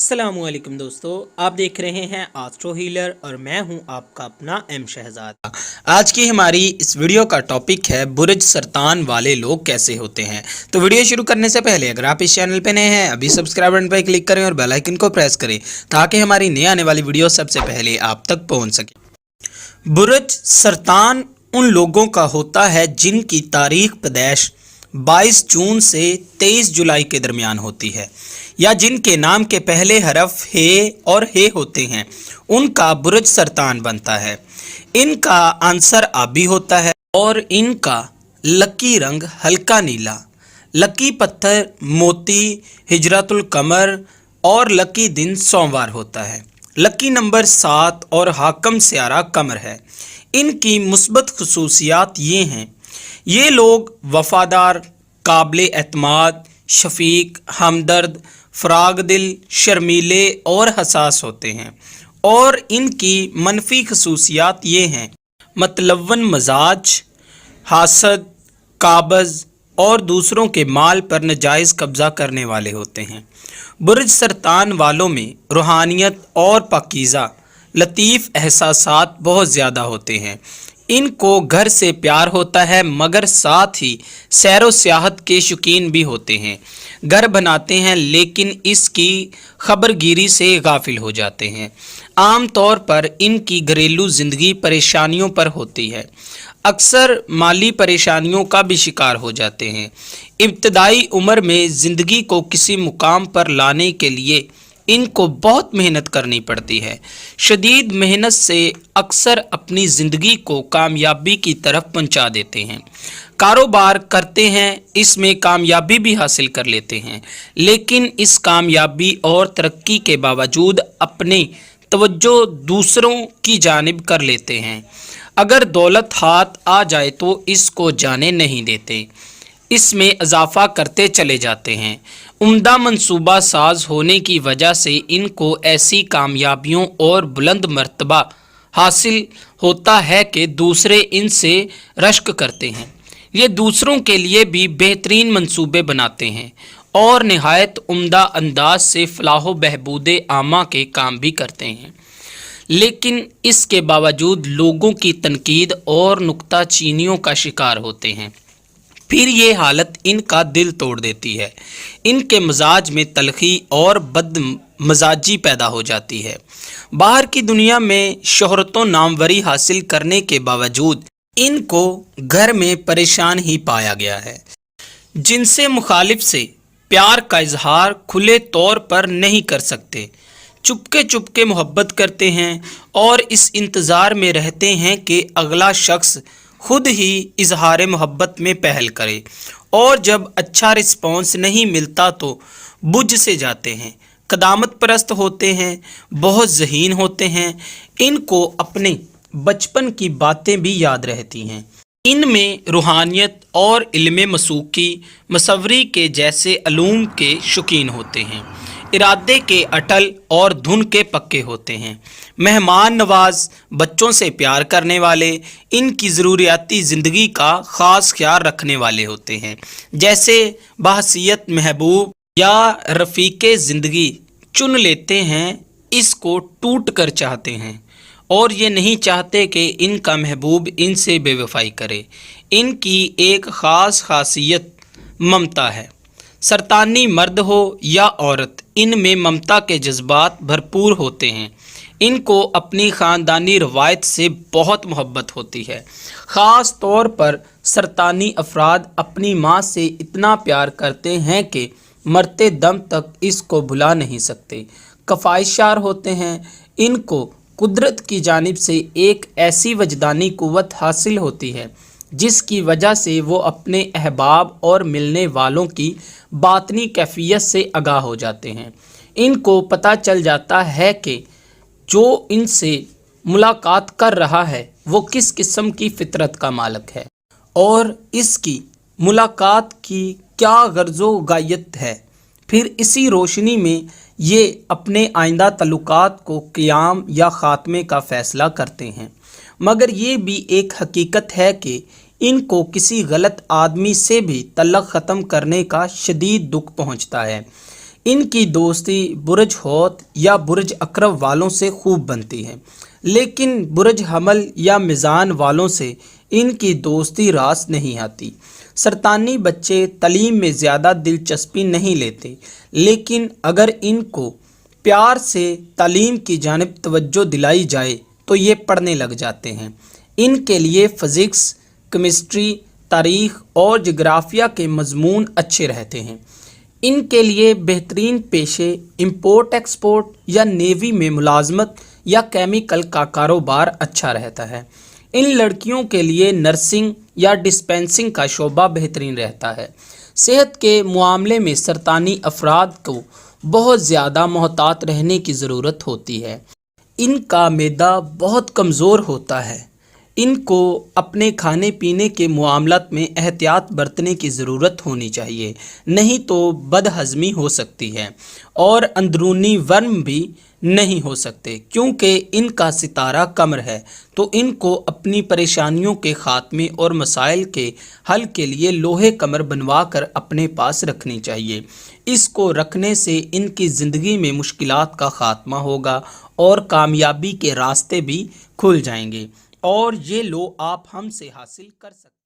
अस्सलाम वालेकुम दोस्तों, आप देख रहे हैं आस्ट्रो हीलर और मैं हूं आपका अपना एम शहजाद। आज की हमारी इस वीडियो का टॉपिक है बुर्ज सरतान वाले लोग कैसे होते हैं। तो वीडियो शुरू करने से पहले अगर आप इस चैनल पे नए हैं अभी सब्सक्राइब बटन पर क्लिक करें और बेल आइकन को प्रेस करें ताकि हमारी नई आने वाली वीडियो सबसे पहले आप तक पहुँच सके। बुर्ज सरतान उन लोगों का होता है जिनकी तारीख पैदैश 22 जून से 23 जुलाई के दरमियान होती है या जिनके नाम के पहले हरफ हे और हे होते हैं, उनका बुर्ज सरतान बनता है। इनका आंसर आबी होता है और इनका लकी रंग हल्का नीला, लकी पत्थर मोती, हिजरतुल कमर और लकी दिन सोमवार होता है। लकी नंबर 7 और हाकम स्यारा कमर है। इनकी मुस्बत खुसूसियात ये हैं, ये लोग वफादार, काबिल एतमाद, शफीक, हमदर्द, फराग दिल, शर्मीले और हसास होते हैं। और इनकी मनफी खसूसियात ये हैं, मतलवन मजाज, हासद, काबज़ और दूसरों के माल पर नजायज़ कब्ज़ा करने वाले होते हैं। बुर्ज सरतान वालों में रूहानियत और पाकीज़ा लतीफ़ एहसासात बहुत ज़्यादा होते हैं। इनको घर से प्यार होता है मगर साथ ही सैर व सियाहत के शौकीन भी होते हैं। घर बनाते हैं लेकिन इसकी खबरगिरी से गाफिल हो जाते हैं। आम तौर पर इनकी घरेलू ज़िंदगी परेशानियों पर होती है, अक्सर माली परेशानियों का भी शिकार हो जाते हैं। इब्तदाई उम्र में ज़िंदगी को किसी मुकाम पर लाने के लिए इनको बहुत मेहनत करनी पड़ती है। शदीद मेहनत से अक्सर अपनी ज़िंदगी को कामयाबी की तरफ पहुंचा देते हैं। कारोबार करते हैं, इसमें कामयाबी भी हासिल कर लेते हैं, लेकिन इस कामयाबी और तरक्की के बावजूद अपने तवज्जो दूसरों की जानिब कर लेते हैं। अगर दौलत हाथ आ जाए तो इसको जाने नहीं देते, इसमें इजाफा करते चले जाते हैं। उम्दा मंसूबा साज होने की वजह से इनको ऐसी कामयाबियों और बुलंद मर्तबा हासिल होता है कि दूसरे इनसे रश्क करते हैं। ये दूसरों के लिए भी बेहतरीन मंसूबे बनाते हैं और नहायत उम्दा अंदाज से फलाह बहबूद आमा के काम भी करते हैं, लेकिन इसके बावजूद लोगों की तनकीद और नुक्ता चीनियों का शिकार होते हैं। फिर ये हालत इनका दिल तोड़ देती है। इनके मजाज में तलखी और बदमजाजी पैदा हो जाती है। बाहर की दुनिया में शोहरत व नामवरी हासिल करने के बावजूद इनको घर में परेशान ही पाया गया है। जिनसे मुखालिफ से प्यार का इजहार खुले तौर पर नहीं कर सकते, चुपके चुपके मोहब्बत करते हैं और इस इंतज़ार में रहते हैं कि अगला शख्स खुद ही इजहार मोहब्बत में पहल करे, और जब अच्छा रिस्पॉन्स नहीं मिलता तो बुझ से जाते हैं। कदामत परस्त होते हैं, बहुत ज़हीन होते हैं। इनको अपने बचपन की बातें भी याद रहती हैं। इनमें रूहानियत और इल्म मसूकी मसवरी के जैसे अलूम के शौकीन होते हैं। इरादे के अटल और धुन के पक्के होते हैं। मेहमान नवाज, बच्चों से प्यार करने वाले, इनकी ज़रूरियाती ज़िंदगी का ख़ास ख्याल रखने वाले होते हैं। जैसे बहसीयत महबूब या रफ़ीक़े ज़िंदगी चुन लेते हैं, इसको टूट कर चाहते हैं और ये नहीं चाहते कि इनका महबूब इनसे बेवफाई करे। इनकी एक ख़ास खासियत ममता है। सरतानी मर्द हो या औरत, इनमें ममता के जज्बात भरपूर होते हैं। इनको अपनी ख़ानदानी रवायत से बहुत मोहब्बत होती है। ख़ास तौर पर सरतानी अफराद अपनी माँ से इतना प्यार करते हैं कि मरते दम तक इसको भुला नहीं सकते। कफ़ाइशार होते हैं। इनको कुदरत की जानिब से एक ऐसी वजदानी कुव्वत हासिल होती है जिसकी वजह से वो अपने अहबाब और मिलने वालों की बातनी कैफियत से आगाह हो जाते हैं। इनको पता चल जाता है कि जो इनसे मुलाकात कर रहा है वो किस किस्म की फितरत का मालिक है और इसकी मुलाकात की क्या गर्ज़ो गायत है। फिर इसी रोशनी में ये अपने आइंदा तल्लुकात को क़ियाम या ख़ात्मे का फ़ैसला करते हैं। मगर ये भी एक हकीकत है कि इनको किसी गलत आदमी से भी तल्लक ख़त्म करने का शदीद दुख पहुंचता है। ان کی دوستی برج حوت یا برج اقرب والوں سے خوب بنتی ہے، لیکن برج حمل یا میزان والوں سے ان کی دوستی راس نہیں آتی۔ سرطانی بچے تعلیم میں زیادہ دلچسپی نہیں لیتے، لیکن اگر ان کو پیار سے تعلیم کی جانب توجہ دلائی جائے تو یہ پڑھنے لگ جاتے ہیں۔ ان کے لیے فزکس، کیمسٹری، تاریخ اور جغرافیہ کے مضمون اچھے رہتے ہیں۔ ان کے لیے بہترین پیشے امپورٹ ایکسپورٹ یا نیوی میں ملازمت یا کیمیکل کا کاروبار اچھا رہتا ہے۔ ان لڑکیوں کے لیے نرسنگ یا ڈسپینسنگ کا شعبہ بہترین رہتا ہے۔ صحت کے معاملے میں سرطانی افراد کو بہت زیادہ محتاط رہنے کی ضرورت ہوتی ہے۔ ان کا معدہ بہت کمزور ہوتا ہے۔ ان کو اپنے کھانے پینے کے معاملات میں احتیاط برتنے کی ضرورت ہونی چاہیے، نہیں تو بد ہضمی ہو سکتی ہے اور اندرونی ورم بھی نہیں ہو سکتے، کیونکہ ان کا ستارہ قمر ہے۔ تو ان کو اپنی پریشانیوں کے خاتمے اور مسائل کے حل کے لیے لوہے قمر بنوا کر اپنے پاس رکھنی چاہیے۔ اس کو رکھنے سے ان کی زندگی میں مشکلات کا خاتمہ ہوگا اور کامیابی کے راستے بھی کھل جائیں گے، اور یہ لو آپ ہم سے حاصل کر سکتے ہیں۔